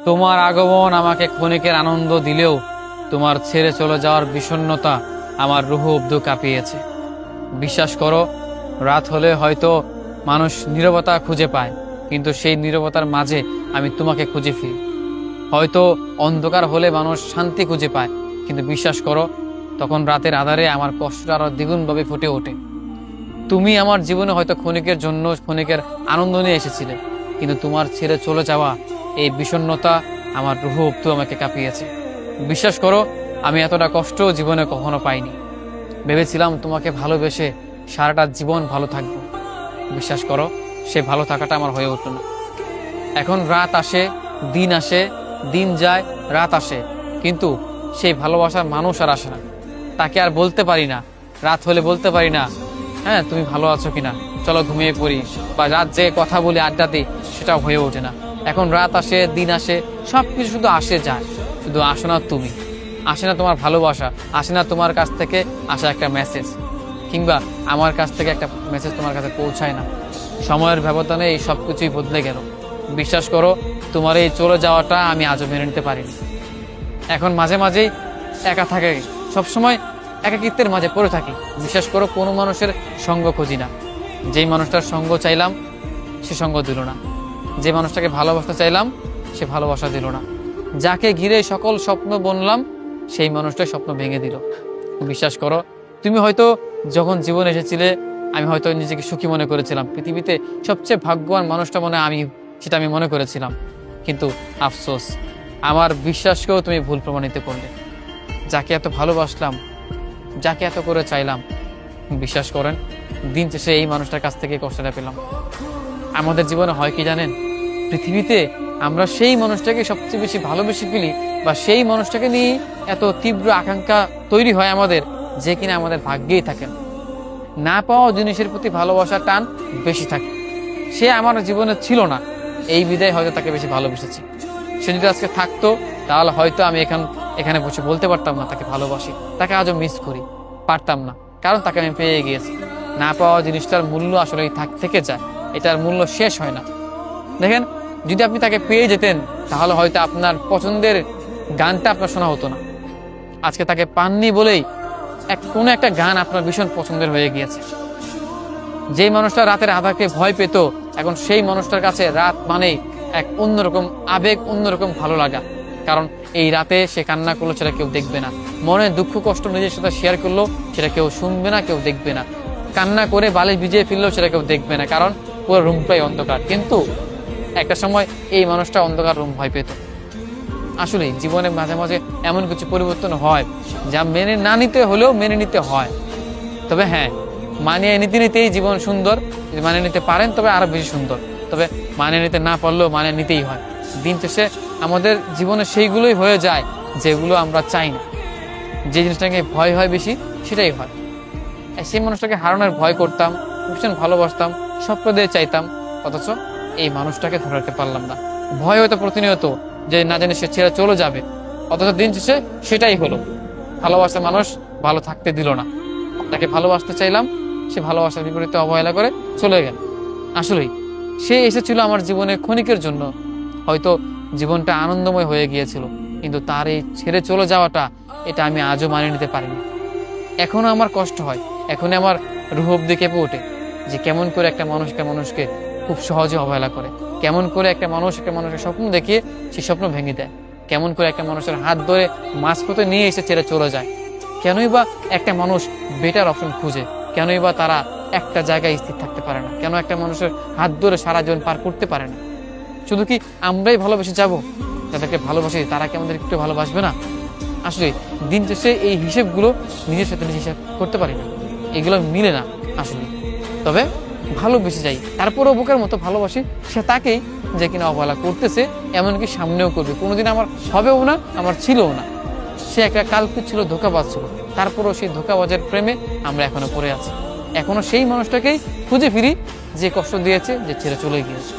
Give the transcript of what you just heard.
তোমার আগমন আমাকে ক্ষণিকের আনন্দ দিলেও তোমার ছেড়ে চলে যাওয়ার বিষণ্ণতা আমার রুহ অব্দি কাঁপিয়েছে। বিশ্বাস করো, রাত হলে হয়তো মানুষ নীরবতা খুঁজে পায়, কিন্তু সেই নীরবতার মাঝে আমি তোমাকে খুঁজে ফিরি। হয়তো অন্ধকার হলে মানুষ শান্তি খুঁজে পায়, কিন্তু বিশ্বাস করো, তখন রাতের আধারে আমার কষ্টটা আরো দ্বিগুণভাবে ফুটে ওঠে। তুমি আমার জীবনে হয়তো ক্ষণিকের জন্য ক্ষণিকের আনন্দ নিয়ে এসেছিলে, কিন্তু তোমার ছেড়ে চলে যাওয়া এই বিষণ্ণতা আমার রুহ অব্দি আমাকে কাঁপিয়েছে। বিশ্বাস করো, আমি এতটা কষ্ট জীবনে কখনো পাইনি। ভেবেছিলাম তোমাকে ভালোবেসে সারাটা জীবন ভালো থাকবো। বিশ্বাস করো, সে ভালো থাকাটা আমার হয়ে উঠল না। এখন রাত আসে, দিন আসে, দিন যায়, রাত আসে, কিন্তু সেই ভালোবাসার মানুষ আর আসে না। তাকে আর বলতে পারি না, রাত হলে বলতে পারি না, হ্যাঁ তুমি ভালো আছো কিনা, চলো ঘুমিয়ে পড়ি, বা রাত যে কথা বলি আড্ডা দিই, সেটাও হয়ে ওঠে না। এখন রাত আসে, দিন আসে, সবকিছু শুধু আসে যায়, শুধু আসো না তুমি, আসে না তোমার ভালোবাসা, আসে না তোমার কাছ থেকে আসা একটা মেসেজ, কিংবা আমার কাছ থেকে একটা মেসেজ তোমার কাছে পৌঁছায় না। সময়ের ব্যবধানে এই সবকিছুই বদলে গেল। বিশ্বাস করো, তোমার এই চলে যাওয়াটা আমি আজও মেনে নিতে পারিনি। এখন মাঝে মাঝেই একা থাকে, সবসময় একাকিত্বের মাঝে পড়ে থাকি। বিশ্বাস করো, কোনো মানুষের সঙ্গ খুঁজি না। যেই মানুষটার সঙ্গ চাইলাম সে সঙ্গ দিল না, যে মানুষটাকে ভালোবাসতে চাইলাম সে ভালোবাসা দিল না, যাকে ঘিরে সকল স্বপ্ন বনলাম সেই মানুষটাই স্বপ্ন ভেঙে দিল। বিশ্বাস করো, তুমি হয়তো যখন জীবনে এসেছিলে আমি হয়তো নিজেকে সুখী মনে করেছিলাম, পৃথিবীতে সবচেয়ে ভাগ্যবান মানুষটা মনে সেটা আমি মনে করেছিলাম, কিন্তু আফসোস, আমার বিশ্বাসকেও তুমি ভুল প্রমাণিত করলে। যাকে এত ভালোবাসলাম, যাকে এত করে চাইলাম, বিশ্বাস করেন দিন শেষে এই মানুষটার কাছ থেকে কষ্টটা পেলাম। আমাদের জীবনে হয় কি জানেন, পৃথিবীতে আমরা সেই মানুষটাকে সবচেয়ে বেশি ভালোবেসে ফেলি, বা সেই মানুষটাকে নিয়ে এত তীব্র আকাঙ্ক্ষা তৈরি হয় আমাদের, যে কিনা আমাদের ভাগ্যেই থাকেন। না পাওয়া জিনিসের প্রতি ভালোবাসার টান বেশি থাকে। সে আমার জীবনে ছিল না, এই বিদায় হয়তো তাকে বেশি ভালোবেসেছি। সে যদি আজকে থাকতো তাহলে হয়তো আমি এখানে বসে বলতে পারতাম না তাকে ভালোবাসি, তাকে আজও মিস করি, পারতাম না, কারণ তাকে আমি পেয়ে গিয়েছি। না পাওয়া জিনিসটার মূল্য আসলে থেকে যায়, এটার মূল্য শেষ হয় না। দেখেন, যদি আপনি তাকে পেয়ে যেতেন তাহলে হয়তো আপনার পছন্দের গানটা আপনার শোনা হতো না। আজকে তাকে পাননি বলেই কোনো একটা গান আপনার ভীষণ পছন্দের হয়ে গিয়েছে। যেই মানুষটা রাতের আধারকে ভয় পেত, এখন সেই মানুষটার কাছে রাত মানেই এক অন্যরকম আবেগ, অন্যরকম ভালো লাগা। কারণ এই রাতে সে কান্না করলো সেটা কেউ দেখবে না, মনে দুঃখ কষ্ট নিজের সাথে শেয়ার করলো সেটা কেউ শুনবে না, কেউ দেখবে না, কান্না করে বালিশ ভিজিয়ে ফেললেও সেটা কেউ দেখবে না, কারণ পুরো রুমটাই অন্ধকার। কিন্তু একটা সময় এই মানুষটা অন্ধকার রুম ভয় পেত। আসলে জীবনে মাঝে মাঝে এমন কিছু পরিবর্তন হয় যা মেনে না নিতে হলেও মেনে নিতে হয়। তবে হ্যাঁ, মানিয়ে নিতে নিতেই জীবন সুন্দর। যদি মানিয়ে নিতে পারেন তবে আরো বেশি সুন্দর, তবে মানিয়ে নিতে না পারলেও মানিয়ে নিতেই হয়। দিন শেষে আমাদের জীবনে সেইগুলোই হয়ে যায় যেগুলো আমরা চাই না। যে জিনিসটাকে ভয় হয় বেশি সেটাই হয়। সেই মানুষটাকে হারানোর ভয় করতাম, ভীষণ ভালোবাসতাম, স্বপ্ন দিয়ে চাইতাম, অথচ এই মানুষটাকে ধরে রাখতে পারলাম না। ভয় হয়তো প্রতিনিয়ত যে না জানি সে ছেড়ে চলে যাবে, অথচ দিন শেষে সেটাই হলো। ভালোবাসার মানুষ ভালো থাকতে দিল না, তাকে ভালোবাসতে চাইলাম, সে ভালোবাসার বিপরীতে অবহেলা করে চলে গেল। আসলেই সে এসেছিল আমার জীবনে ক্ষণিকের জন্য, হয়তো জীবনটা আনন্দময় হয়ে গিয়েছিল, কিন্তু তার এই ছেড়ে চলে যাওয়াটা, এটা আমি আজও মানিয়ে নিতে পারিনি। এখনো আমার কষ্ট হয়, এখনই আমার রুহ অব্দি কেঁপে ওঠে যে কেমন করে একটা মানুষকে খুব সহজে অবহেলা করে, কেমন করে একটা মানুষের স্বপ্ন দেখিয়ে সেই স্বপ্ন ভেঙে দেয়, কেমন করে একটা মানুষের হাত ধরে মাঝপথে নিয়ে এসে ছেড়ে চলে যায়। কেনই বা একটা মানুষ বেটার অপশন খুঁজে, কেনই বা তারা একটা জায়গায় স্থির থাকতে পারে না, কেন একটা মানুষের হাত ধরে সারা জীবন পার করতে পারে না? শুধু কি আমরাই ভালোবেসে যাব? যাদেরকে ভালোবাসি তারা কি আমাদের একটু ভালোবাসবে না? আসলে দিন শেষে এই হিসেবগুলো নিজের সাথে নিজে হিসাব করতে পারি না, এগুলো মিলে না আসলে। তবে ভালোবেসে যাই, তারপরও বুকের মতো ভালোবাসি সে তাকেই যে কিনা অবহেলা করতেছে, এমনকি সামনেও করবে। কোনোদিন আমার হবেও না, আমার ছিলও না। সে একটা কালকে ছিল, ধোঁকাবাজ ছিল, তারপরও সেই ধোঁকাবাজের প্রেমে আমরা এখনো পড়ে আছি। এখনো সেই মানুষটাকেই খুঁজে ফিরি যে কষ্ট দিয়েছে, যে ছেড়ে চলে গিয়েছে।